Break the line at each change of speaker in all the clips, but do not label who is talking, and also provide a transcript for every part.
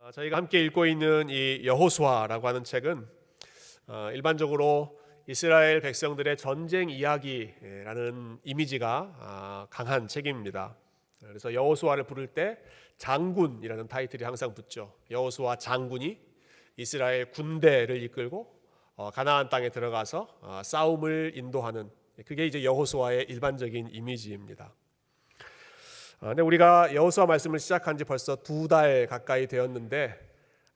저희가 함께 읽고 있는 이 여호수아라고 하는 책은 일반적으로 이스라엘 백성들의 전쟁 이야기라는 이미지가 강한 책입니다. 그래서 여호수아를 부를 때 장군이라는 타이틀이 항상 붙죠. 여호수아 장군이 이스라엘 군대를 이끌고 가나안 땅에 들어가서 싸움을 인도하는, 그게 이제 여호수아의 일반적인 이미지입니다. 근데 우리가 여호수아 말씀을 시작한 지 벌써 2달 가까이 되었는데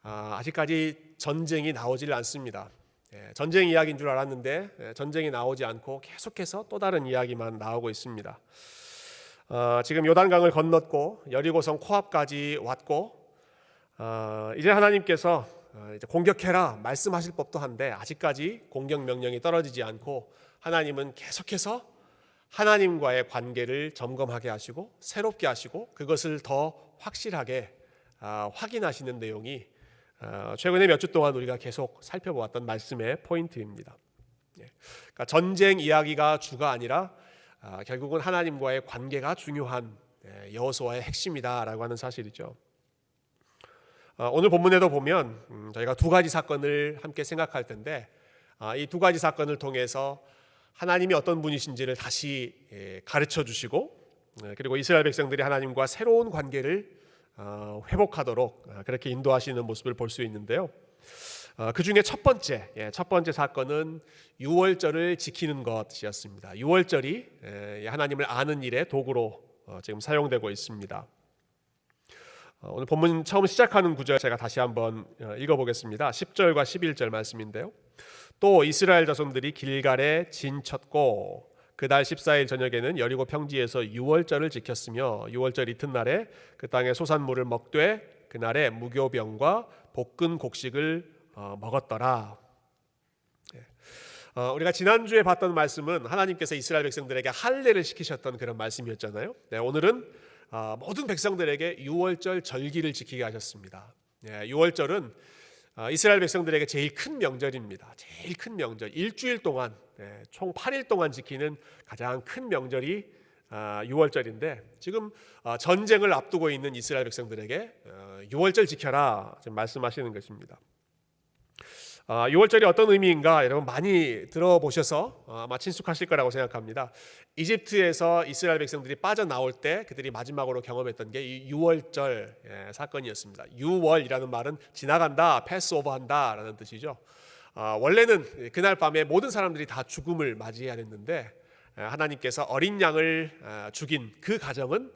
아직까지 전쟁이 나오질 않습니다. 전쟁 이야기인 줄 알았는데 전쟁이 나오지 않고 계속해서 또 다른 이야기만 나오고 있습니다. 지금 요단강을 건넜고 여리고성 코앞까지 왔고 이제 하나님께서 이제 공격해라 말씀하실 법도 한데 아직까지 공격 명령이 떨어지지 않고 하나님은 계속해서 하나님과의 관계를 점검하게 하시고 새롭게 하시고 그것을 더 확실하게 확인하시는 내용이 최근에 몇 주 동안 우리가 계속 살펴보았던 말씀의 포인트입니다. 그러니까 전쟁 이야기가 주가 아니라 결국은 하나님과의 관계가 중요한 여호수아의 핵심이다라고 하는 사실이죠. 오늘 본문에도 보면 저희가 2가지 사건을 함께 생각할 텐데 이 2가지 사건을 통해서 하나님이 어떤 분이신지를 다시 가르쳐 주시고 그리고 이스라엘 백성들이 하나님과 새로운 관계를 회복하도록 그렇게 인도하시는 모습을 볼 수 있는데요. 그 중에 첫 번째 사건은 유월절을 지키는 것이었습니다. 유월절이 하나님을 아는 일의 도구로 지금 사용되고 있습니다. 오늘 본문 처음 시작하는 구절 제가 다시 한번 읽어보겠습니다. 10절과 11절 말씀인데요. 또 이스라엘 자손들이 길갈에 진쳤고 그달 14일 저녁에는 여리고 평지에서 유월절을 지켰으며 유월절 이튿날에 그 땅의 소산물을 먹되 그날에 무교병과 볶은 곡식을 먹었더라. 우리가 지난주에 봤던 말씀은 하나님께서 이스라엘 백성들에게 할례를 시키셨던 그런 말씀이었잖아요. 오늘은 모든 백성들에게 유월절 절기를 지키게 하셨습니다. 유월절은 이스라엘 백성들에게 제일 큰 명절입니다. 제일 큰 명절, 일주일 동안 총 8일 동안 지키는 가장 큰 명절이 유월절인데 지금 전쟁을 앞두고 있는 이스라엘 백성들에게 유월절 지켜라 지금 말씀하시는 것입니다. 유월절이 어떤 의미인가 여러분 많이 들어보셔서 아마 친숙하실 거라고 생각합니다. 이집트에서 이스라엘 백성들이 빠져나올 때 그들이 마지막으로 경험했던 게 이 유월절 사건이었습니다. 유월이라는 말은 지나간다, 패스오버한다 라는 뜻이죠. 원래는 그날 밤에 모든 사람들이 다 죽음을 맞이해야 했는데 하나님께서 어린 양을 죽인 그 가정은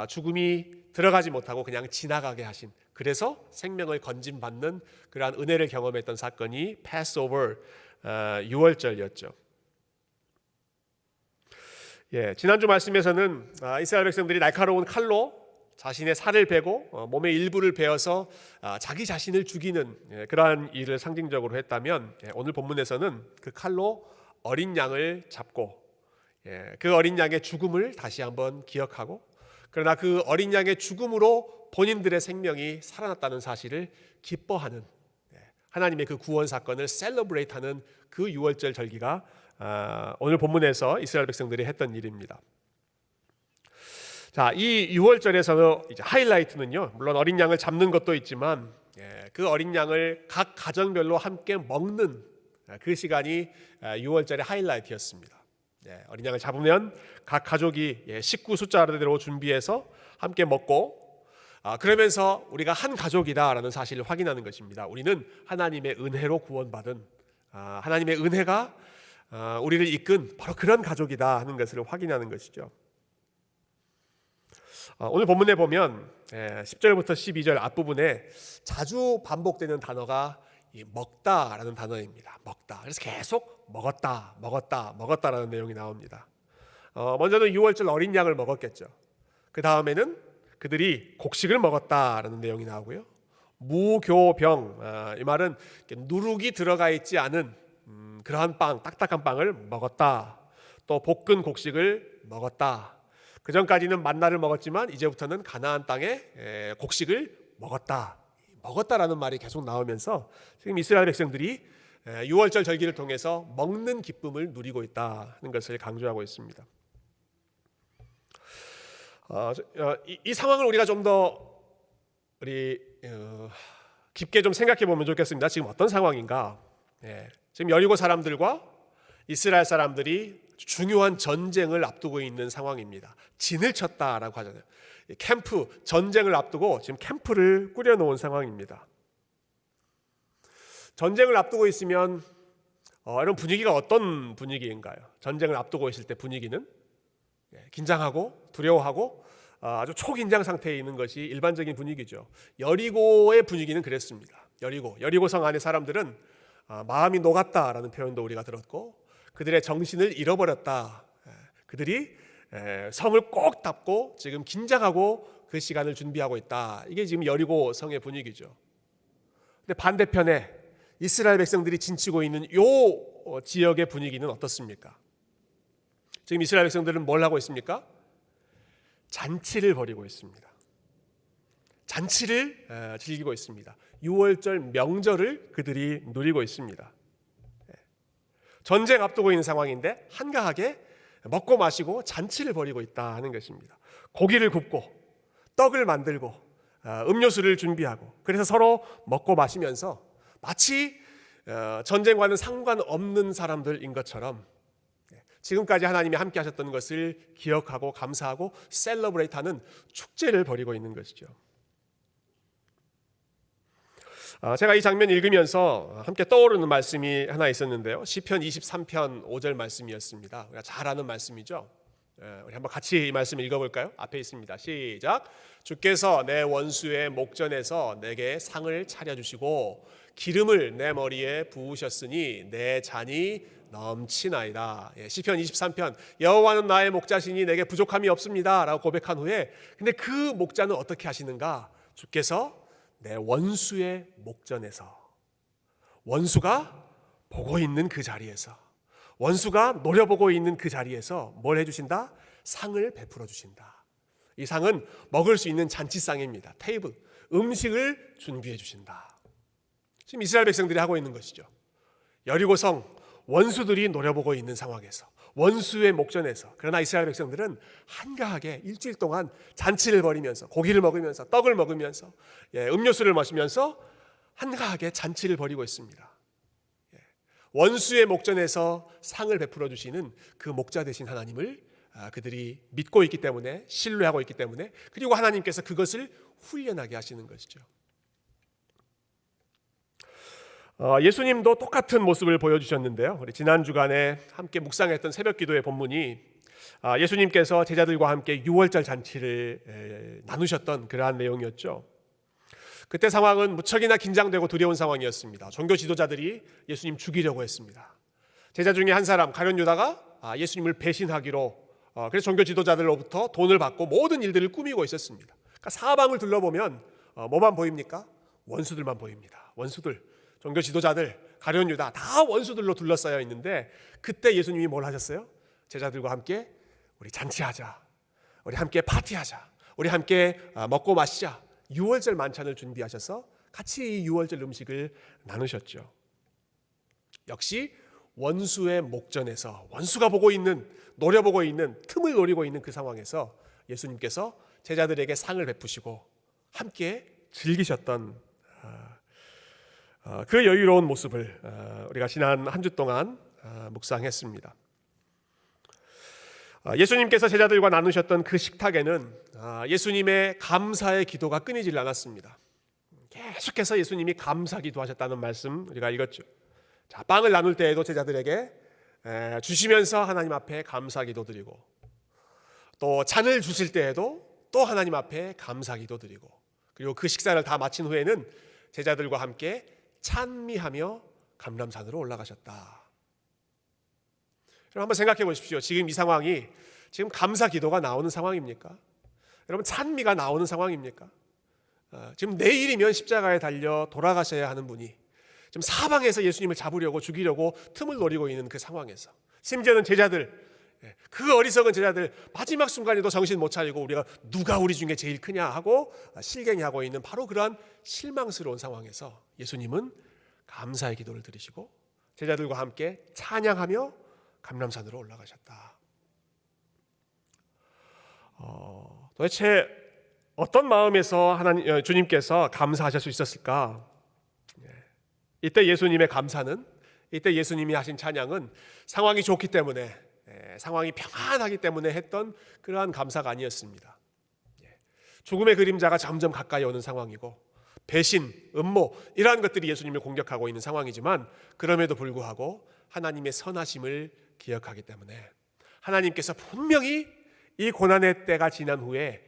죽음이 들어가지 못하고 그냥 지나가게 하신, 그래서 생명을 건짐받는 그러한 은혜를 경험했던 사건이 패스오버 유월절이었죠. 지난주 말씀에서는 이스라엘 백성들이 날카로운 칼로 자신의 살을 베고 몸의 일부를 베어서 자기 자신을 죽이는 그러한 일을 상징적으로 했다면 오늘 본문에서는 그 칼로 어린 양을 잡고 그 어린 양의 죽음을 다시 한번 기억하고, 그러나 그 어린 양의 죽음으로 본인들의 생명이 살아났다는 사실을 기뻐하는, 하나님의 그 구원 사건을 셀러브레이트하는 그 유월절 절기가 오늘 본문에서 이스라엘 백성들이 했던 일입니다. 자, 이 유월절에서 이제 하이라이트는요, 물론 어린 양을 잡는 것도 있지만 그 어린 양을 각 가정별로 함께 먹는 그 시간이 유월절의 하이라이트였습니다. 어린 양을 잡으면 각 가족이 식구 숫자대로 준비해서 함께 먹고 그러면서 우리가 한 가족이다라는 사실을 확인하는 것입니다. 우리는 하나님의 은혜로 구원받은, 하나님의 은혜가 우리를 이끈 바로 그런 가족이다 하는 것을 확인하는 것이죠. 오늘 본문에 보면 10절부터 12절 앞부분에 자주 반복되는 단어가 먹다라는 단어입니다. 먹다. 그래서 계속 먹었다라는 내용이 나옵니다. 먼저는 유월절 어린 양을 먹었겠죠. 그 다음에는 그들이 곡식을 먹었다라는 내용이 나오고요. 무교병, 이 말은 누룩이 들어가 있지 않은 그러한 빵, 딱딱한 빵을 먹었다. 또 볶은 곡식을 먹었다. 그 전까지는 만나를 먹었지만 이제부터는 가나안 땅에 곡식을 먹었다라는 말이 계속 나오면서 지금 이스라엘 백성들이 유월절 절기를 통해서 먹는 기쁨을 누리고 있다는 것을 강조하고 있습니다. 이 상황을 우리가 좀 더 우리 깊게 좀 생각해 보면 좋겠습니다. 지금 어떤 상황인가? 지금 여리고 사람들과 이스라엘 사람들이 중요한 전쟁을 앞두고 있는 상황입니다. 진을 쳤다라고 하잖아요. 캠프, 전쟁을 앞두고 지금 캠프를 꾸려놓은 상황입니다. 전쟁을 앞두고 있으면 이런 분위기가 어떤 분위기인가요? 전쟁을 앞두고 있을 때 분위기는 긴장하고 두려워하고 아주 초긴장 상태에 있는 것이 일반적인 분위기죠. 여리고의 분위기는 그랬습니다. 여리고성 안의 사람들은 마음이 녹았다라는 표현도 우리가 들었고, 그들의 정신을 잃어버렸다. 그들이 성을 꼭 잡고 지금 긴장하고 그 시간을 준비하고 있다. 이게 지금 여리고성의 분위기죠. 근데 반대편에 이스라엘 백성들이 진치고 있는 이 지역의 분위기는 어떻습니까? 지금 이스라엘 백성들은 뭘 하고 있습니까? 잔치를 벌이고 있습니다. 잔치를 즐기고 있습니다. 6월절 명절을 그들이 누리고 있습니다. 전쟁 앞두고 있는 상황인데 한가하게 먹고 마시고 잔치를 벌이고 있다 하는 것입니다. 고기를 굽고 떡을 만들고 음료수를 준비하고, 그래서 서로 먹고 마시면서 마치 전쟁과는 상관없는 사람들인 것처럼 지금까지 하나님이 함께 하셨던 것을 기억하고 감사하고 셀러브레이트하는 축제를 벌이고 있는 것이죠. 제가 이 장면 읽으면서 함께 떠오르는 말씀이 하나 있었는데요. 시편 23편 5절 말씀이었습니다. 우리가 잘 아는 말씀이죠. 우리 한번 같이 이 말씀 읽어볼까요? 앞에 있습니다. 시작. 주께서 내 원수의 목전에서 내게 상을 차려주시고 기름을 내 머리에 부으셨으니 내 잔이 넘치나이다. 시편 23편, 여호와는 나의 목자시니 내게 부족함이 없습니다 라고 고백한 후에, 근데 그 목자는 어떻게 하시는가? 주께서 내 원수의 목전에서, 원수가 보고 있는 그 자리에서, 원수가 노려보고 있는 그 자리에서 뭘 해주신다? 상을 베풀어 주신다. 이 상은 먹을 수 있는 잔치상입니다. 테이블, 음식을 준비해 주신다. 지금 이스라엘 백성들이 하고 있는 것이죠. 여리고성, 원수들이 노려보고 있는 상황에서, 원수의 목전에서, 그러나 이스라엘 백성들은 한가하게 일주일 동안 잔치를 벌이면서 고기를 먹으면서 떡을 먹으면서 음료수를 마시면서 한가하게 잔치를 벌이고 있습니다. 원수의 목전에서 상을 베풀어 주시는 그 목자 되신 하나님을 그들이 믿고 있기 때문에, 신뢰하고 있기 때문에, 그리고 하나님께서 그것을 훈련하게 하시는 것이죠. 예수님도 똑같은 모습을 보여주셨는데요. 우리 지난 주간에 함께 묵상했던 새벽기도의 본문이 예수님께서 제자들과 함께 6월절 잔치를 나누셨던 그러한 내용이었죠. 그때 상황은 무척이나 긴장되고 두려운 상황이었습니다. 종교 지도자들이 예수님 죽이려고 했습니다. 제자 중에 한 사람 가룟 유다가 예수님을 배신하기로, 그래서 종교 지도자들로부터 돈을 받고 모든 일들을 꾸미고 있었습니다. 그러니까 사방을 둘러보면 뭐만 보입니까? 원수들만 보입니다. 원수들, 종교 지도자들, 가룟 유다 다 원수들로 둘러싸여 있는데, 그때 예수님이 뭘 하셨어요? 제자들과 함께 우리 잔치하자, 우리 함께 파티하자, 우리 함께 먹고 마시자, 6월절 만찬을 준비하셔서 같이 이 6월절 음식을 나누셨죠. 역시 원수의 목전에서, 원수가 보고 있는, 노려보고 있는, 틈을 노리고 있는 그 상황에서 예수님께서 제자들에게 상을 베푸시고 함께 즐기셨던 그 여유로운 모습을 우리가 지난 한 주 동안 묵상했습니다. 예수님께서 제자들과 나누셨던 그 식탁에는 예수님의 감사의 기도가 끊이질 않았습니다. 계속해서 예수님이 감사 기도하셨다는 말씀 우리가 읽었죠. 자, 빵을 나눌 때에도 제자들에게 주시면서 하나님 앞에 감사 기도드리고, 또 잔을 주실 때에도 또 하나님 앞에 감사 기도드리고, 그리고 그 식사를 다 마친 후에는 제자들과 함께 찬미하며 감람산으로 올라가셨다. 여러분 한번 생각해 보십시오. 지금 이 상황이 지금 감사 기도가 나오는 상황입니까? 여러분 찬미가 나오는 상황입니까? 지금 내일이면 십자가에 달려 돌아가셔야 하는 분이 지금 사방에서 예수님을 잡으려고 죽이려고 틈을 노리고 있는 그 상황에서, 심지어는 제자들, 그 어리석은 제자들 마지막 순간에도 정신 못 차리고 우리가 누가 우리 중에 제일 크냐 하고 실갱이하고 있는 바로 그러한 실망스러운 상황에서 예수님은 감사의 기도를 드리시고 제자들과 함께 찬양하며 감람산으로 올라가셨다. 도대체 어떤 마음에서 주님께서 감사하실 수 있었을까? 이때 예수님의 감사는, 이때 예수님이 하신 찬양은 상황이 좋기 때문에, 상황이 평안하기 때문에 했던 그러한 감사가 아니었습니다. 죽음의 그림자가 점점 가까이 오는 상황이고, 배신, 음모 이러한 것들이 예수님을 공격하고 있는 상황이지만, 그럼에도 불구하고 하나님의 선하심을 기억하기 때문에 하나님께서 분명히 이 고난의 때가 지난 후에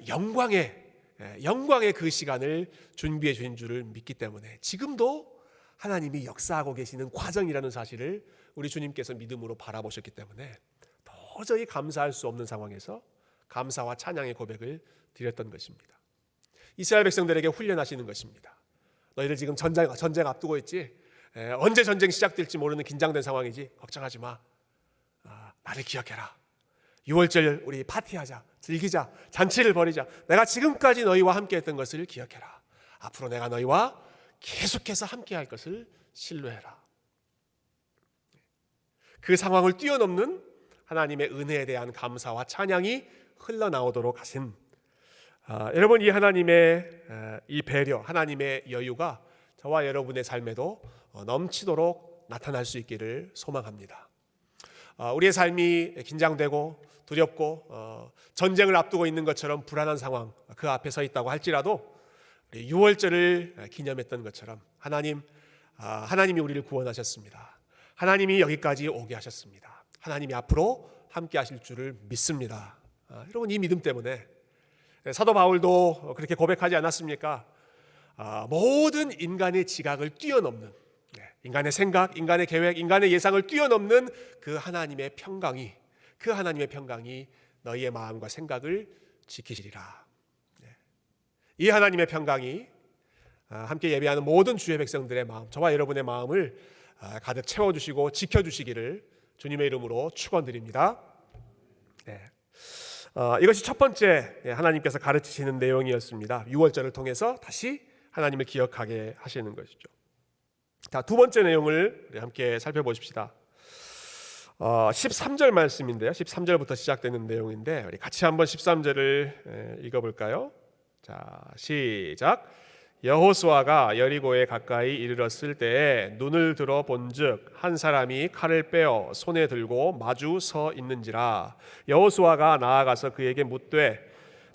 영광의 그 시간을 준비해 주신 줄을 믿기 때문에 지금도 하나님이 역사하고 계시는 과정이라는 사실을 우리 주님께서 믿음으로 바라보셨기 때문에 도저히 감사할 수 없는 상황에서 감사와 찬양의 고백을 드렸던 것입니다. 이스라엘 백성들에게 훈련하시는 것입니다. 너희들 지금 전쟁 앞두고 있지? 언제 전쟁 시작될지 모르는 긴장된 상황이지? 걱정하지 마. 나를 기억해라. 6월절 우리 파티하자, 즐기자, 잔치를 벌이자. 내가 지금까지 너희와 함께했던 것을 기억해라. 앞으로 내가 너희와 계속해서 함께할 것을 신뢰해라. 그 상황을 뛰어넘는 하나님의 은혜에 대한 감사와 찬양이 흘러나오도록 하신, 여러분, 이 하나님의 이 배려, 하나님의 여유가 저와 여러분의 삶에도 넘치도록 나타날 수 있기를 소망합니다. 우리의 삶이 긴장되고 두렵고 전쟁을 앞두고 있는 것처럼 불안한 상황 그 앞에 서 있다고 할지라도 6월절을 기념했던 것처럼 하나님이 우리를 구원하셨습니다. 하나님이 여기까지 오게 하셨습니다. 하나님이 앞으로 함께 하실 줄을 믿습니다. 여러분, 이 믿음 때문에 사도 바울도 그렇게 고백하지 않았습니까? 모든 인간의 지각을 뛰어넘는, 인간의 생각, 인간의 계획, 인간의 예상을 뛰어넘는 그 하나님의 평강이 너희의 마음과 생각을 지키시리라. 이 하나님의 평강이 함께 예배하는 모든 주의 백성들의 마음, 저와 여러분의 마음을 가득 채워주시고 지켜주시기를 주님의 이름으로 축원드립니다. 이것이 첫 번째 하나님께서 가르치시는 내용이었습니다. 6월절을 통해서 다시 하나님을 기억하게 하시는 것이죠. 자, 두 번째 내용을 함께 살펴보십시다. 13절 말씀인데요. 13절부터 시작되는 내용인데 우리 같이 한번 13절을 읽어볼까요? 자, 시작. 여호수아가 여리고에 가까이 이르렀을 때에 눈을 들어 본즉 한 사람이 칼을 빼어 손에 들고 마주 서 있는지라. 여호수아가 나아가서 그에게 묻되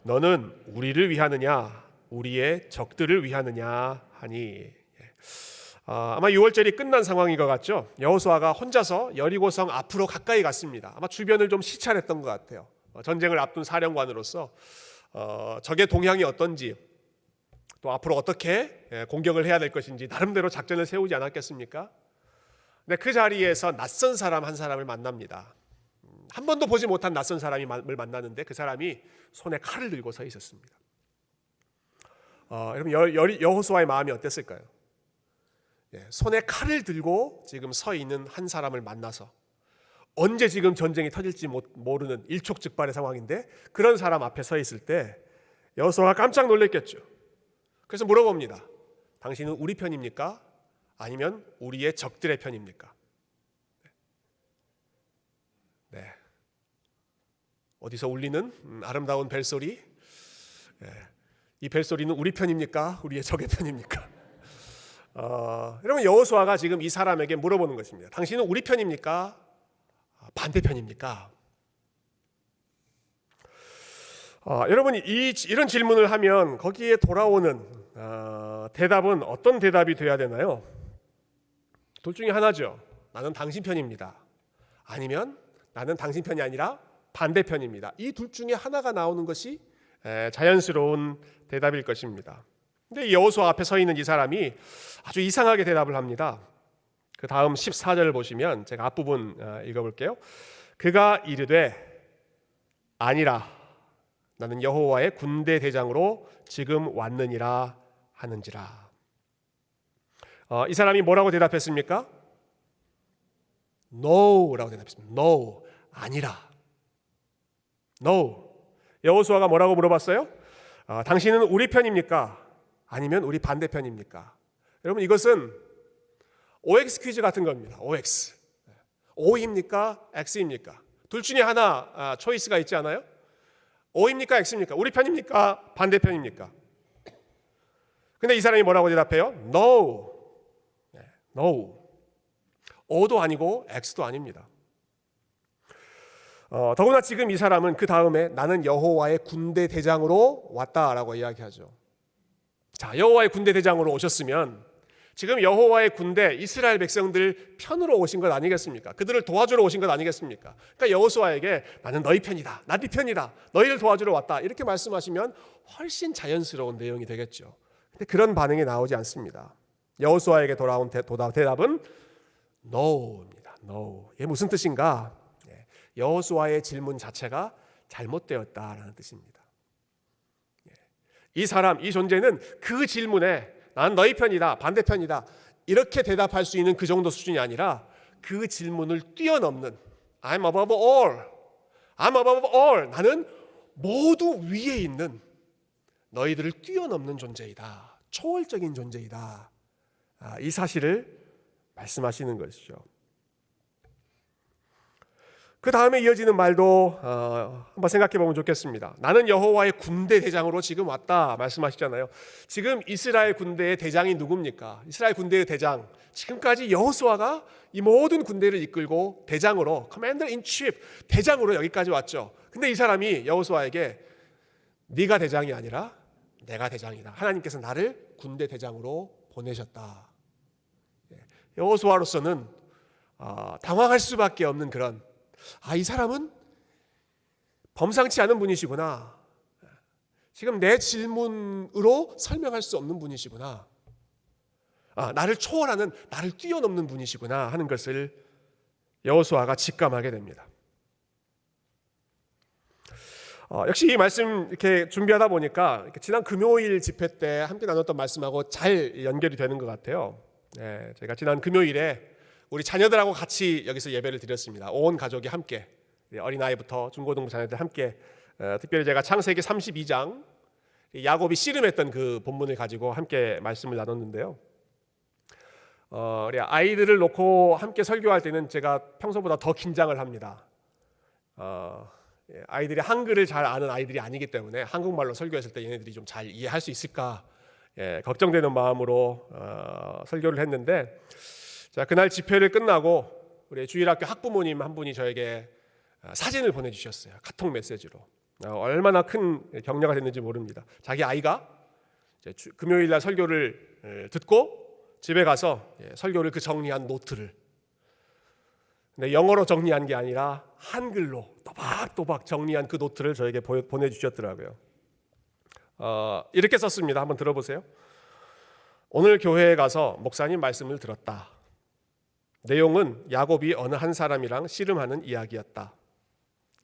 너는 우리를 위하느냐 우리의 적들을 위하느냐 하니. 아마 6월절이 끝난 상황인 것 같죠. 여호수아가 혼자서 여리고성 앞으로 가까이 갔습니다. 아마 주변을 좀 시찰했던 것 같아요. 전쟁을 앞둔 사령관으로서 적의 동향이 어떤지, 또 앞으로 어떻게 공격을 해야 될 것인지 나름대로 작전을 세우지 않았겠습니까? 근데 그 자리에서 낯선 사람 한 사람을 만납니다. 한 번도 보지 못한 낯선 사람을 만나는데 그 사람이 손에 칼을 들고 서 있었습니다. 여러분, 여호수아의 마음이 어땠을까요? 손에 칼을 들고 지금 서 있는 한 사람을 만나서 언제 지금 전쟁이 터질지 모르는 일촉즉발의 상황인데 그런 사람 앞에 서 있을 때 여호수아가 깜짝 놀랐겠죠. 그래서 물어봅니다. 당신은 우리 편입니까? 아니면 우리의 적들의 편입니까? 네. 어디서 울리는 아름다운 벨소리? 이 벨소리는 우리 편입니까? 우리의 적의 편입니까? 여러분, 여호수아가 지금 이 사람에게 물어보는 것입니다. 당신은 우리 편입니까? 반대편입니까? 여러분, 이런 질문을 하면 거기에 돌아오는 대답은 어떤 대답이 돼야 되나요? 둘 중에 하나죠. 나는 당신 편입니다. 아니면 나는 당신 편이 아니라 반대편입니다. 이 둘 중에 하나가 나오는 것이 자연스러운 대답일 것입니다. 근데 여호수아 앞에 서 있는 이 사람이 아주 이상하게 대답을 합니다. 그 다음 14절을 보시면 제가 앞부분 읽어볼게요. 그가 이르되 아니라 나는 여호와의 군대 대장으로 지금 왔느니라 하는지라. 이 사람이 뭐라고 대답했습니까? No라고 대답했습니다. No, 아니라. No. 여호수아가 뭐라고 물어봤어요? 당신은 우리 편입니까? 아니면 우리 반대편입니까? 여러분, 이것은 OX 퀴즈 같은 겁니다. OX. O입니까? X입니까? 둘 중에 하나 초이스가 있지 않아요? O입니까? X입니까? 우리 편입니까? 반대편입니까? 근데 이 사람이 뭐라고 대답해요? No. No. O도 아니고 X도 아닙니다. 더구나 지금 이 사람은 그 다음에 나는 여호와의 군대 대장으로 왔다라고 이야기하죠. 자, 여호와의 군대 대장으로 오셨으면 지금 여호와의 군대 이스라엘 백성들 편으로 오신 것 아니겠습니까? 그들을 도와주러 오신 것 아니겠습니까? 그러니까 여호수아에게 나는 너희 편이다, 나 네 편이다, 너희를 도와주러 왔다 이렇게 말씀하시면 훨씬 자연스러운 내용이 되겠죠. 근데 그런 반응이 나오지 않습니다. 여호수아에게 돌아온 대답은 No입니다. No. 이게 무슨 뜻인가? 여호수아의 질문 자체가 잘못되었다라는 뜻입니다. 이 사람, 이 존재는 그 질문에 난 너희 편이다, 반대편이다 이렇게 대답할 수 있는 그 정도 수준이 아니라 그 질문을 뛰어넘는 I'm above all, I'm above all, 나는 모두 위에 있는 너희들을 뛰어넘는 존재이다, 초월적인 존재이다, 이 사실을 말씀하시는 것이죠. 그 다음에 이어지는 말도 한번 생각해 보면 좋겠습니다. 나는 여호와의 군대 대장으로 지금 왔다 말씀하시잖아요. 지금 이스라엘 군대의 대장이 누굽니까? 이스라엘 군대의 대장, 지금까지 여호수아가 이 모든 군대를 이끌고 대장으로, 커맨더 인 치프, 대장으로 여기까지 왔죠. 근데 이 사람이 여호수아에게 네가 대장이 아니라 내가 대장이다, 하나님께서 나를 군대 대장으로 보내셨다. 여호수아로서는 당황할 수밖에 없는 그런, 이 사람은 범상치 않은 분이시구나, 지금 내 질문으로 설명할 수 없는 분이시구나, 나를 초월하는, 나를 뛰어넘는 분이시구나 하는 것을 여호수아가 직감하게 됩니다. 역시 이 말씀 이렇게 준비하다 보니까 지난 금요일 집회 때 함께 나눴던 말씀하고 잘 연결이 되는 것 같아요. 제가 지난 금요일에 우리 자녀들하고 같이 여기서 예배를 드렸습니다. 온 가족이 함께, 어린아이부터 중고등부 자녀들 함께, 특별히 제가 창세기 32장 야곱이 씨름했던 그 본문을 가지고 함께 말씀을 나눴는데요. 우리 아이들을 놓고 함께 설교할 때는 제가 평소보다 더 긴장을 합니다. 아이들이 한글을 잘 아는 아이들이 아니기 때문에 한국말로 설교했을 때 얘네들이 좀 잘 이해할 수 있을까 걱정되는 마음으로 설교를 했는데, 자, 그날 집회를 끝나고 우리 주일학교 학부모님 한 분이 저에게 사진을 보내주셨어요. 카톡 메시지로. 얼마나 큰 격려가 됐는지 모릅니다. 자기 아이가 금요일 날 설교를 듣고 집에 가서 설교를 그 정리한 노트를, 근데 영어로 정리한 게 아니라 한글로 또박또박 정리한 그 노트를 저에게 보내주셨더라고요. 이렇게 썼습니다. 한번 들어보세요. 오늘 교회에 가서 목사님 말씀을 들었다. 내용은 야곱이 어느 한 사람이랑 씨름하는 이야기였다.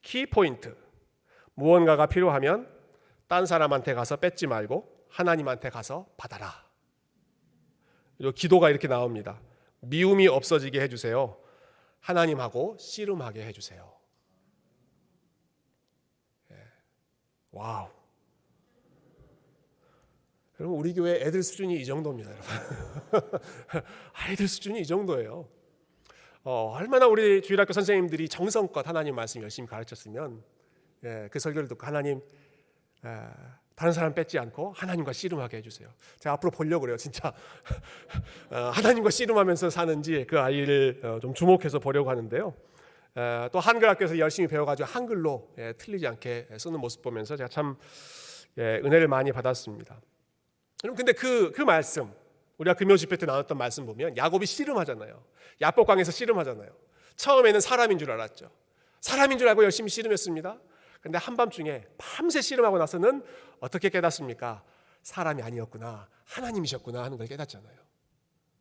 키포인트, 무언가가 필요하면 딴 사람한테 가서 뺏지 말고 하나님한테 가서 받아라. 그리고 기도가 이렇게 나옵니다. 미움이 없어지게 해주세요. 하나님하고 씨름하게 해주세요. 와우. 여러분, 우리 교회 애들 수준이 이 정도입니다. 여러분. 아이들 수준이 이 정도예요. 얼마나 우리 주일학교 선생님들이 정성껏 하나님 말씀 열심히 가르쳤으면 그 설교를 듣고 하나님, 다른 사람 뺏지 않고 하나님과 씨름하게 해주세요. 제가 앞으로 보려고 그래요. 진짜 하나님과 씨름하면서 사는지 그 아이를 좀 주목해서 보려고 하는데요. 또 한글 학교에서 열심히 배워가지고 한글로 틀리지 않게 쓰는 모습 보면서 제가 참 은혜를 많이 받았습니다. 여러분, 근데 그 말씀, 우리가 금요 집회 때 나눴던 말씀 보면 야곱이 씨름하잖아요. 야복강에서 씨름하잖아요. 처음에는 사람인 줄 알았죠. 사람인 줄 알고 열심히 씨름했습니다. 근데 한밤중에 밤새 씨름하고 나서는 어떻게 깨닫습니까? 사람이 아니었구나, 하나님이셨구나 하는 걸 깨닫잖아요.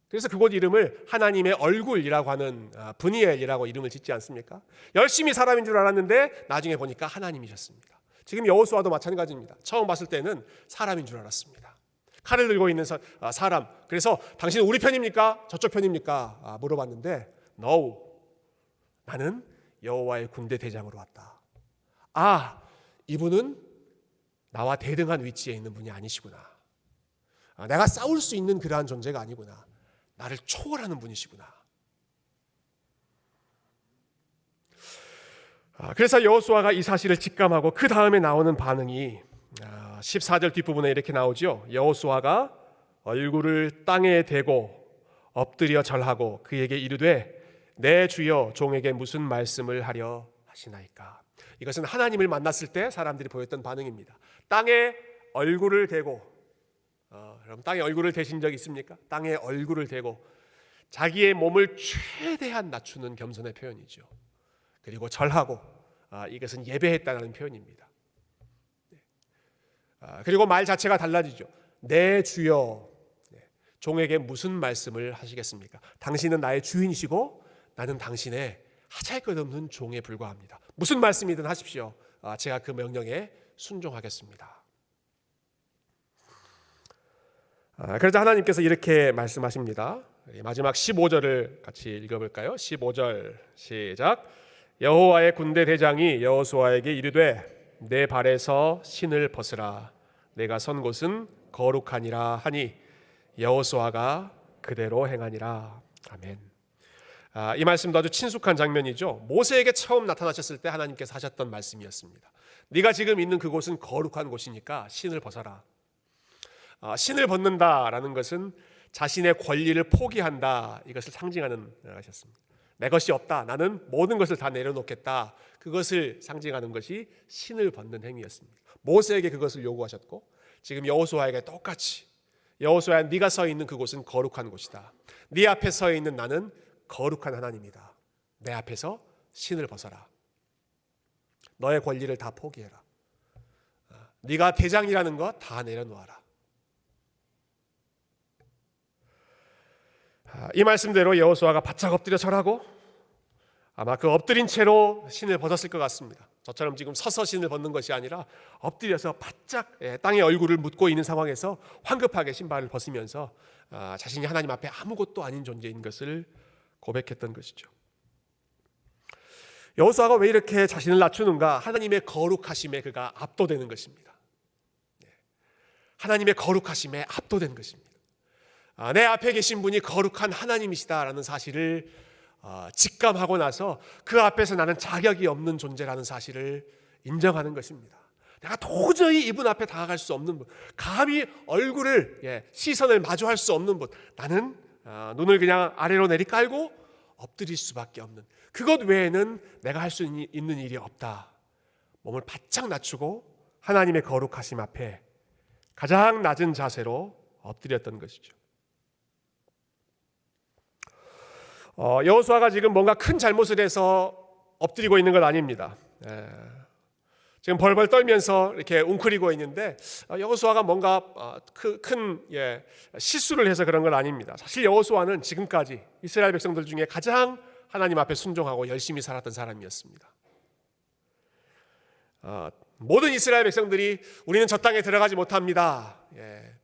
그래서 그곳 이름을 하나님의 얼굴이라고 하는 브니엘이라고 이름을 짓지 않습니까? 열심히 사람인 줄 알았는데 나중에 보니까 하나님이셨습니다. 지금 여호수아도 마찬가지입니다. 처음 봤을 때는 사람인 줄 알았습니다. 칼을 들고 있는 사람. 그래서 당신은 우리 편입니까? 저쪽 편입니까? 물어봤는데 No, 나는 여호와의 군대 대장으로 왔다. 이분은 나와 대등한 위치에 있는 분이 아니시구나. 내가 싸울 수 있는 그러한 존재가 아니구나. 나를 초월하는 분이시구나. 그래서 여호수아가 이 사실을 직감하고 그 다음에 나오는 반응이 14절 뒷부분에 이렇게 나오죠. 여호수아가 얼굴을 땅에 대고 엎드려 절하고 그에게 이르되 내 주여 종에게 무슨 말씀을 하려 하시나이까. 이것은 하나님을 만났을 때 사람들이 보였던 반응입니다. 땅에 얼굴을 대고, 그럼 땅에 얼굴을 대신 적 있습니까? 땅에 얼굴을 대고 자기의 몸을 최대한 낮추는 겸손의 표현이죠. 그리고 절하고, 이것은 예배했다는 표현입니다. 그리고 말 자체가 달라지죠. 내 주여, 종에게 무슨 말씀을 하시겠습니까? 당신은 나의 주인이시고 나는 당신의 하잘것없는 종에 불과합니다. 무슨 말씀이든 하십시오. 제가 그 명령에 순종하겠습니다. 그래서 하나님께서 이렇게 말씀하십니다. 마지막 15절을 같이 읽어볼까요? 15절 시작. 여호와의 군대 대장이 여호수아에게 이르되 내 발에서 신을 벗으라. 내가 선 곳은 거룩하니라 하니 여호수아가 그대로 행하니라. 아멘. 이 말씀도 아주 친숙한 장면이죠. 모세에게 처음 나타나셨을 때 하나님께서 하셨던 말씀이었습니다. 네가 지금 있는 그곳은 거룩한 곳이니까 신을 벗어라. 신을 벗는다라는 것은 자신의 권리를 포기한다, 이것을 상징하는 것이었습니다. 내 것이 없다, 나는 모든 것을 다 내려놓겠다, 그것을 상징하는 것이 신을 벗는 행위였습니다. 모세에게 그것을 요구하셨고 지금 여호수아에게 똑같이 여호수아야, 네가 서 있는 그곳은 거룩한 곳이다. 네 앞에 서 있는 나는 거룩한 하나님이다. 내 앞에서 신을 벗어라. 너의 권리를 다 포기해라. 네가 대장이라는 거 다 내려놓아라. 이 말씀대로 여호수아가 바짝 엎드려 절하고 아마 그 엎드린 채로 신을 벗었을 것 같습니다. 저처럼 지금 서서 신을 벗는 것이 아니라 엎드려서 바짝 땅에 얼굴을 묻고 있는 상황에서 황급하게 신발을 벗으면서 자신이 하나님 앞에 아무것도 아닌 존재인 것을 고백했던 것이죠. 여호수아가 왜 이렇게 자신을 낮추는가? 하나님의 거룩하심에 그가 압도되는 것입니다. 하나님의 거룩하심에 압도된 것입니다. 내 앞에 계신 분이 거룩한 하나님이시다라는 사실을 직감하고 나서 그 앞에서 나는 자격이 없는 존재라는 사실을 인정하는 것입니다. 내가 도저히 이분 앞에 다가갈 수 없는 분, 감히 얼굴을 시선을 마주할 수 없는 분, 나는 눈을 그냥 아래로 내리깔고 엎드릴 수밖에 없는, 그것 외에는 내가 할 수 있는 일이 없다. 몸을 바짝 낮추고 하나님의 거룩하심 앞에 가장 낮은 자세로 엎드렸던 것이죠. 여호수아가 지금 뭔가 큰 잘못을 해서 엎드리고 있는 건 아닙니다. 지금 벌벌 떨면서 이렇게 웅크리고 있는데 여호수아가 뭔가 큰 실수를 해서 그런 건 아닙니다. 사실 여호수아는 지금까지 이스라엘 백성들 중에 가장 하나님 앞에 순종하고 열심히 살았던 사람이었습니다. 모든 이스라엘 백성들이 우리는 저 땅에 들어가지 못합니다,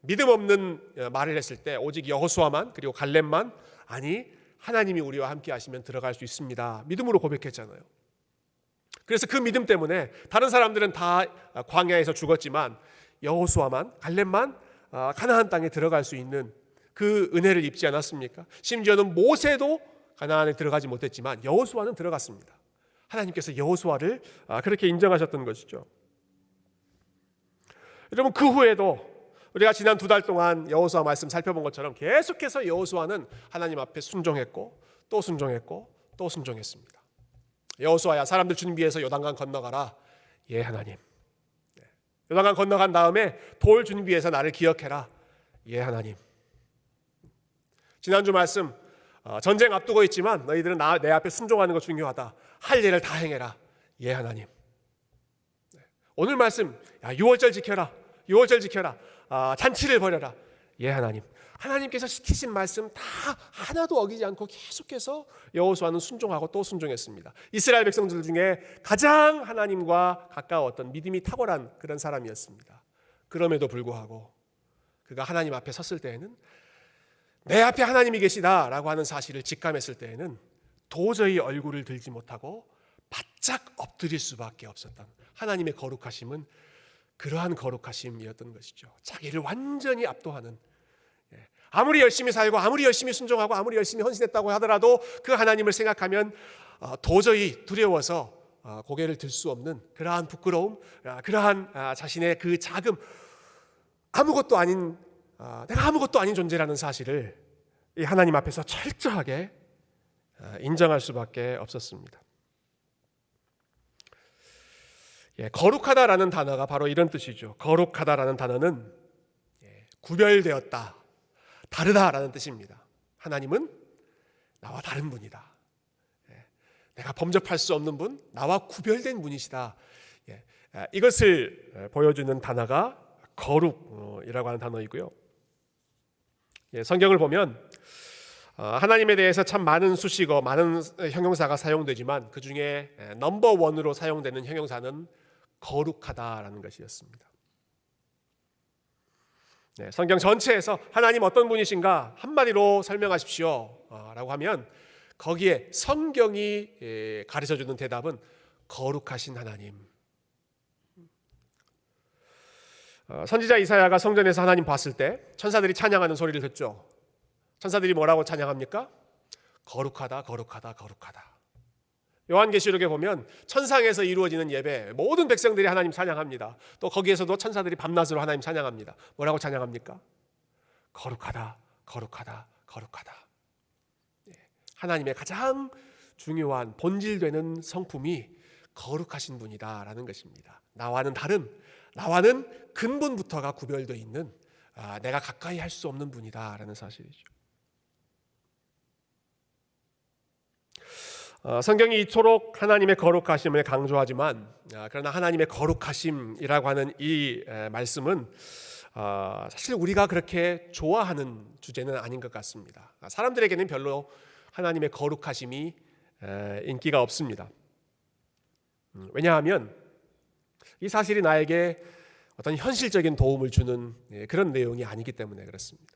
믿음 없는 말을 했을 때 오직 여호수아만, 그리고 갈렙만 아니 하나님이 우리와 함께 하시면 들어갈 수 있습니다, 믿음으로 고백했잖아요. 그래서 그 믿음 때문에 다른 사람들은 다 광야에서 죽었지만 여호수아만, 갈렙만 가나안 땅에 들어갈 수 있는 그 은혜를 입지 않았습니까? 심지어는 모세도 가나안에 들어가지 못했지만 여호수아는 들어갔습니다. 하나님께서 여호수아를 그렇게 인정하셨던 것이죠. 여러분, 그 후에도 우리가 지난 2달 동안 여호수아 말씀 살펴본 것처럼 계속해서 여호수아는 하나님 앞에 순종했고 또 순종했고 또 순종했습니다. 여호수아야, 사람들 준비해서 요단강 건너가라. 예, 하나님. 요단강 건너간 다음에 돌 준비해서 나를 기억해라. 예, 하나님. 지난주 말씀, 전쟁 앞두고 있지만 너희들은 내 앞에 순종하는 거 중요하다. 할 일을 다 행해라. 예, 하나님. 오늘 말씀, 유월절 지켜라. 유월절 지켜라. 잔치를 벌여라. 예, 하나님. 하나님께서 시키신 말씀 다 하나도 어기지 않고 계속해서 여호수아는 순종하고 또 순종했습니다. 이스라엘 백성들 중에 가장 하나님과 가까웠던, 믿음이 탁월한 그런 사람이었습니다. 그럼에도 불구하고 그가 하나님 앞에 섰을 때에는, 내 앞에 하나님이 계시다라고 하는 사실을 직감했을 때에는 도저히 얼굴을 들지 못하고 바짝 엎드릴 수밖에 없었던 하나님의 거룩하심은 그러한 거룩하심이었던 것이죠. 자기를 완전히 압도하는, 아무리 열심히 살고 아무리 열심히 순종하고 아무리 열심히 헌신했다고 하더라도 그 하나님을 생각하면 도저히 두려워서 고개를 들 수 없는 그러한 부끄러움, 그러한 자신의 그 작음, 아무것도 아닌 내가 아무것도 아닌 존재라는 사실을 이 하나님 앞에서 철저하게 인정할 수밖에 없었습니다. 거룩하다라는 단어가 바로 이런 뜻이죠. 거룩하다라는 단어는 구별되었다, 다르다라는 뜻입니다. 하나님은 나와 다른 분이다. 내가 범접할 수 없는 분, 나와 구별된 분이시다. 이것을 보여주는 단어가 거룩이라고 하는 단어이고요. 성경을 보면 하나님에 대해서 참 많은 수식어, 많은 형용사가 사용되지만 그 중에 넘버 원으로 사용되는 형용사는 거룩하다라는 것이었습니다. 성경 전체에서 하나님 어떤 분이신가 한마디로 설명하십시오 라고 하면 거기에 성경이 가르쳐주는 대답은 거룩하신 하나님. 선지자 이사야가 성전에서 하나님 봤을 때 천사들이 찬양하는 소리를 듣죠. 천사들이 뭐라고 찬양합니까? 거룩하다, 거룩하다, 거룩하다. 요한계시록에 보면 천상에서 이루어지는 예배, 모든 백성들이 하나님 찬양합니다. 또 거기에서도 천사들이 밤낮으로 하나님 찬양합니다. 뭐라고 찬양합니까? 거룩하다, 거룩하다, 거룩하다. 하나님의 가장 중요한 본질되는 성품이 거룩하신 분이다라는 것입니다. 나와는 다른, 나와는 근본부터가 구별되어 있는, 내가 가까이 할 수 없는 분이다라는 사실이죠. 성경이 이토록 하나님의 거룩하심을 강조하지만 그러나 하나님의 거룩하심이라고 하는 이 말씀은 사실 우리가 그렇게 좋아하는 주제는 아닌 것 같습니다. 사람들에게는 별로 하나님의 거룩하심이 인기가 없습니다. 왜냐하면 이 사실이 나에게 어떤 현실적인 도움을 주는 그런 내용이 아니기 때문에 그렇습니다.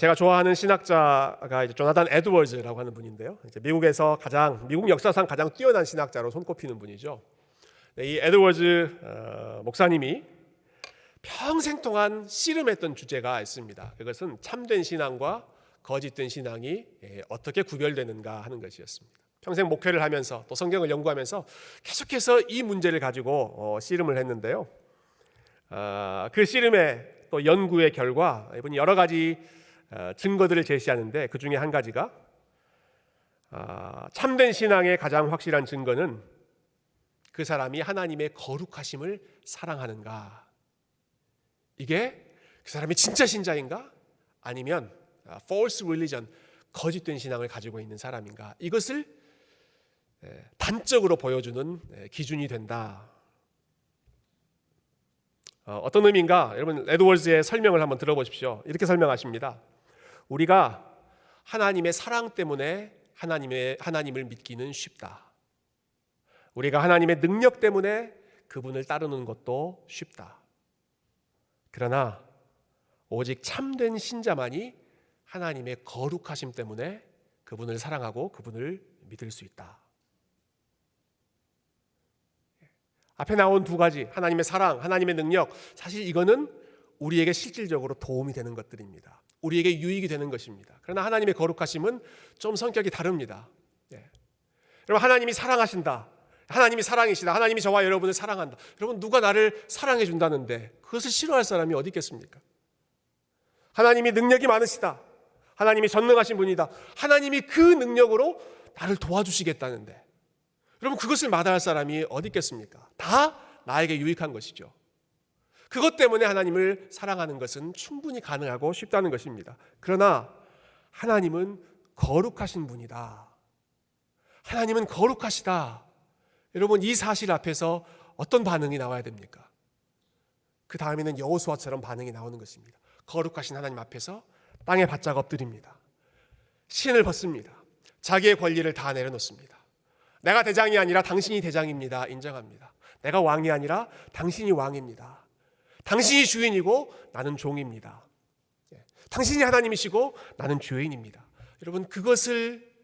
제가 좋아하는 신학자가 이제 조나단 에드워즈라고 하는 분인데요. 이제 미국에서 미국 역사상 가장 뛰어난 신학자로 손꼽히는 분이죠. 이 에드워즈 목사님이 평생 동안 씨름했던 주제가 있습니다. 그것은 참된 신앙과 거짓된 신앙이 어떻게 구별되는가 하는 것이었습니다. 평생 목회를 하면서 또 성경을 연구하면서 계속해서 이 문제를 가지고 씨름을 했는데요. 그 씨름의 또 연구의 결과 이분이 여러 가지 증거들을 제시하는데 그 중에 한 가지가 참된 신앙의 가장 확실한 증거는 그 사람이 하나님의 거룩하심을 사랑하는가, 이게 그 사람이 진짜 신자인가 아니면 false religion, 거짓된 신앙을 가지고 있는 사람인가, 이것을 단적으로 보여주는 기준이 된다. 어떤 의미인가? 여러분 에드워즈의 설명을 한번 들어보십시오. 이렇게 설명하십니다. 우리가 하나님의 사랑 때문에 하나님을 믿기는 쉽다. 우리가 하나님의 능력 때문에 그분을 따르는 것도 쉽다. 그러나 오직 참된 신자만이 하나님의 거룩하심 때문에 그분을 사랑하고 그분을 믿을 수 있다. 앞에 나온 두 가지, 하나님의 사랑, 하나님의 능력, 사실 이거는 우리에게 실질적으로 도움이 되는 것들입니다. 우리에게 유익이 되는 것입니다. 그러나 하나님의 거룩하심은 좀 성격이 다릅니다. 여러분, 하나님이 사랑하신다, 하나님이 사랑이시다, 하나님이 저와 여러분을 사랑한다. 여러분, 누가 나를 사랑해 준다는데 그것을 싫어할 사람이 어디 있겠습니까? 하나님이 능력이 많으시다, 하나님이 전능하신 분이다, 하나님이 그 능력으로 나를 도와주시겠다는데 여러분, 그것을 마다할 사람이 어디 있겠습니까? 다 나에게 유익한 것이죠. 그것 때문에 하나님을 사랑하는 것은 충분히 가능하고 쉽다는 것입니다. 그러나 하나님은 거룩하신 분이다, 하나님은 거룩하시다. 여러분, 이 사실 앞에서 어떤 반응이 나와야 됩니까? 그 다음에는 여호수아처럼 반응이 나오는 것입니다. 거룩하신 하나님 앞에서 땅에 바짝 엎드립니다. 신을 벗습니다. 자기의 권리를 다 내려놓습니다. 내가 대장이 아니라 당신이 대장입니다. 인정합니다. 내가 왕이 아니라 당신이 왕입니다. 당신이 주인이고 나는 종입니다. 당신이 하나님이시고 나는 죄인입니다. 여러분, 그것을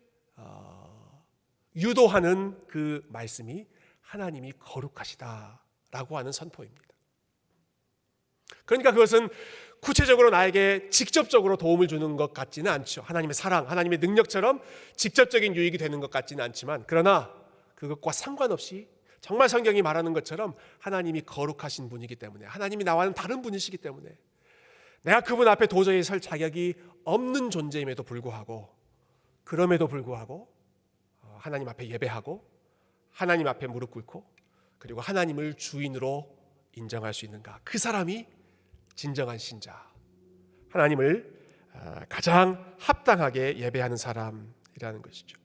유도하는 그 말씀이 하나님이 거룩하시다라고 하는 선포입니다. 그러니까 그것은 구체적으로 나에게 직접적으로 도움을 주는 것 같지는 않죠. 하나님의 사랑, 하나님의 능력처럼 직접적인 유익이 되는 것 같지는 않지만, 그러나 그것과 상관없이 정말 성경이 말하는 것처럼 하나님이 거룩하신 분이기 때문에, 하나님이 나와는 다른 분이시기 때문에 내가 그분 앞에 도저히 설 자격이 없는 존재임에도 불구하고, 그럼에도 불구하고 하나님 앞에 예배하고 하나님 앞에 무릎 꿇고 그리고 하나님을 주인으로 인정할 수 있는가, 그 사람이 진정한 신자, 하나님을 가장 합당하게 예배하는 사람이라는 것이죠.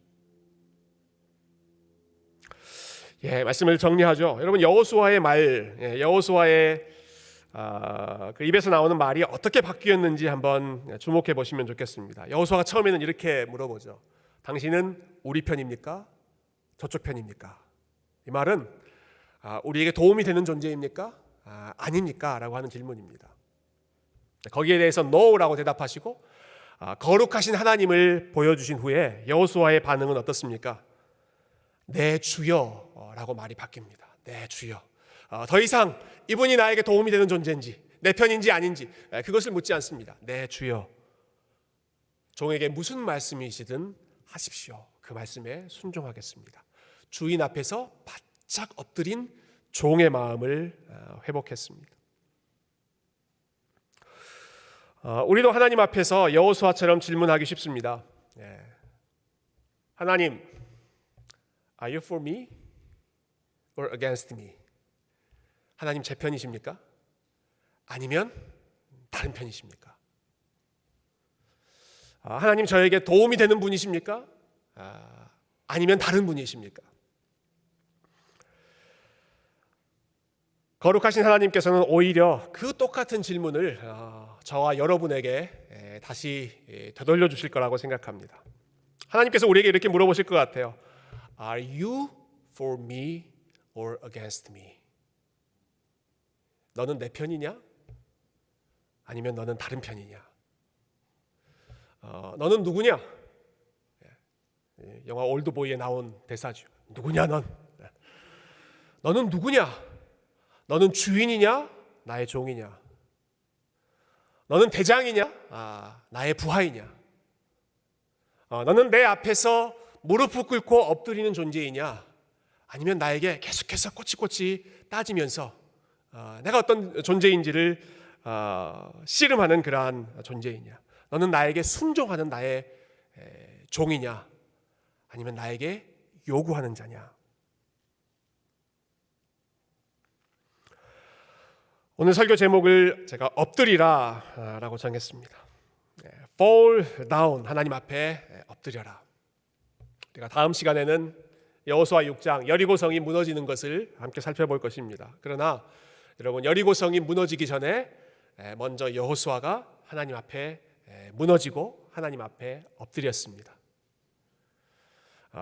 말씀을 정리하죠. 여러분, 여호수아의 말, 여호수아의 그 입에서 나오는 말이 어떻게 바뀌었는지 한번 주목해 보시면 좋겠습니다. 여호수아가 처음에는 이렇게 물어보죠. 당신은 우리 편입니까? 저쪽 편입니까? 이 말은 우리에게 도움이 되는 존재입니까? 아닙니까? 라고 하는 질문입니다. 거기에 대해서 no라고 대답하시고 거룩하신 하나님을 보여주신 후에 여호수아의 반응은 어떻습니까? 네 주여 라고 말이 바뀝니다. 네 주여. 더 이상 이분이 나에게 도움이 되는 존재인지 내 편인지 아닌지 그것을 묻지 않습니다. 네 주여. 종에게 무슨 말씀이시든 하십시오. 그 말씀에 순종하겠습니다. 주인 앞에서 바짝 엎드린 종의 마음을 회복했습니다. 우리도 하나님 앞에서 여호수아처럼 질문하기 쉽습니다. 하나님, are you for me or against me? 하나님 제 편이십니까? 아니면 다른 편이십니까? 하나님 저에게 도움이 되는 분이십니까? 아니면 다른 분이십니까? 거룩하신 하나님께서는 오히려 그 똑같은 질문을 저와 여러분에게 다시 되돌려 주실 거라고 생각합니다. 하나님께서 우리에게 이렇게 물어보실 것 같아요. Are you for me or against me? 너는 내 편이냐? 아니면 너는 다른 편이냐? 너는 누구냐? 영화 올드보이에 나온 대사죠. 누구냐 넌? 너는 누구냐? 너는 주인이냐? 나의 종이냐? 너는 대장이냐? 나의 부하이냐? 너는 내 앞에서 무릎을 꿇고 엎드리는 존재이냐? 아니면 나에게 계속해서 꼬치꼬치 따지면서 내가 어떤 존재인지를 씨름하는 그러한 존재이냐? 너는 나에게 순종하는 나의 종이냐? 아니면 나에게 요구하는 자냐? 오늘 설교 제목을 제가 엎드리라 라고 정했습니다. Fall down, 하나님 앞에 엎드려라. 우리가 다음 시간에는 여호수아 6장 여리고성이 무너지는 것을 함께 살펴볼 것입니다. 그러나 여러분, 여리고성이 무너지기 전에 먼저 여호수아가 하나님 앞에 무너지고 하나님 앞에 엎드렸습니다.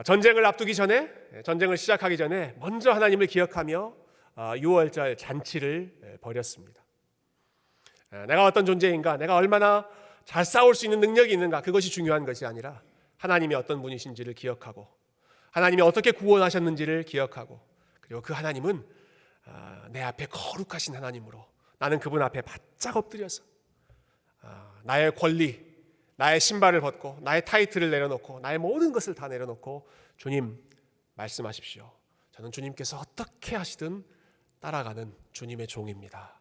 전쟁을 앞두기 전에, 전쟁을 시작하기 전에 먼저 하나님을 기억하며 6월절 잔치를 벌였습니다. 내가 어떤 존재인가, 내가 얼마나 잘 싸울 수 있는 능력이 있는가, 그것이 중요한 것이 아니라 하나님이 어떤 분이신지를 기억하고 하나님이 어떻게 구원하셨는지를 기억하고, 그리고 그 하나님은 내 앞에 거룩하신 하나님으로 나는 그분 앞에 바짝 엎드려서 나의 권리, 나의 신발을 벗고 나의 타이틀을 내려놓고 나의 모든 것을 다 내려놓고 주님 말씀하십시오. 저는 주님께서 어떻게 하시든 따라가는 주님의 종입니다.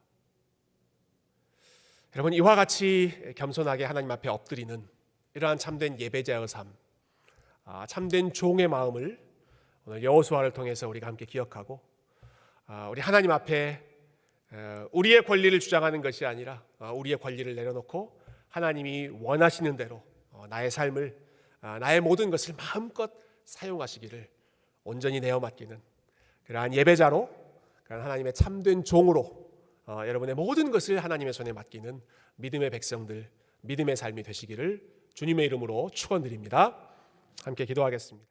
여러분, 이와 같이 겸손하게 하나님 앞에 엎드리는 이러한 참된 예배자의 삶, 참된 종의 마음을 오늘 여호수아를 통해서 우리가 함께 기억하고, 우리 하나님 앞에 우리의 권리를 주장하는 것이 아니라 우리의 권리를 내려놓고 하나님이 원하시는 대로 나의 삶을, 나의 모든 것을 마음껏 사용하시기를 온전히 내어 맡기는 그러한 예배자로, 그러한 하나님의 참된 종으로 여러분의 모든 것을 하나님의 손에 맡기는 믿음의 백성들, 믿음의 삶이 되시기를 주님의 이름으로 축원드립니다. 함께 기도하겠습니다.